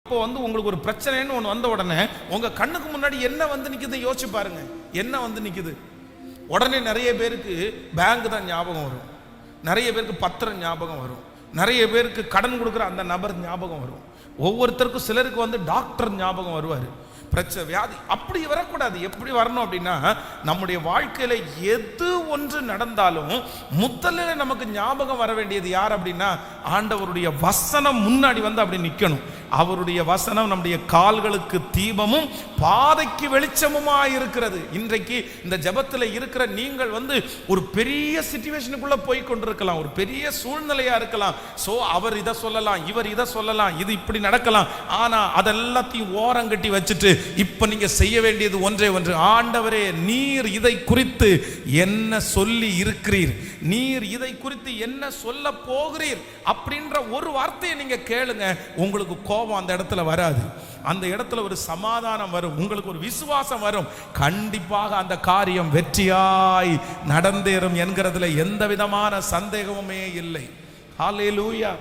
இப்போ உங்களுக்கு ஒரு பிரச்சனைன்னு ஒன்று வந்த உடனே உங்க கண்ணுக்கு முன்னாடி என்ன வந்து நிக்குது யோசிச்சு பாருங்க. என்ன வந்து நிக்குது? உடனே நிறைய பேருக்கு பேங்க் தான் ஞாபகம் வரும், நிறைய பேருக்கு பத்திரம் ஞாபகம் வரும், நிறைய பேருக்கு கடன் கொடுக்குற அந்த நபர் ஞாபகம் வரும், ஒவ்வொருத்தருக்கும் சிலருக்கு வந்து டாக்டர் ஞாபகம் வருவார். பிரச்சனை வியாதி அப்படி வரக்கூடாது. எப்படி வரணும் அப்படின்னா, நம்முடைய வாழ்க்கையில எது ஒன்று நடந்தாலும் முதல்ல நமக்கு ஞாபகம் வர வேண்டியது யார் அப்படின்னா, ஆண்டவருடைய வசனம் முன்னாடி வந்து அப்படி நிற்கணும். அவருடைய வசனம் நம்முடைய கால்களுக்கு தீபமும் பாதைக்கு வெளிச்சமுமா இருக்கிறது. இன்றைக்கு இந்த ஜெபத்தில் இருக்கிற நீங்கள் வந்து ஒரு பெரிய சிச்சுவேஷனுக்குள்ள போய் கொண்டிருக்கலாம், ஒரு பெரிய சூழ்நிலையா இருக்கலாம். சோ அவர் இதை சொல்லலாம், இவர் இதை சொல்லலாம், இது இப்படி நடக்கலாம். ஆனா அதெல்லாத்தையும் ஓரங்கட்டி வச்சுட்டு இப்ப நீங்க செய்ய வேண்டியது ஒன்றே ஒன்று. ஆண்டவரே, நீர் இதை குறித்து என்ன சொல்லி இருக்கிறீர், நீர் இதை குறித்து என்ன சொல்ல போகிறீர் அப்படின்ற ஒரு வார்த்தையை நீங்க கேளுங்க. உங்களுக்கு கோபம் அந்த இடத்துல வராது, அந்த இடத்துல ஒரு சமாதானம் வரும், உங்களுக்கு ஒரு விசுவாசம் வரும். கண்டிப்பாக அந்த காரியம் வெற்றியாய் நடந்தேறும் என்கிறதுல எந்த விதமான சந்தேகமுமே இல்லை. ஹல்லேலூயா.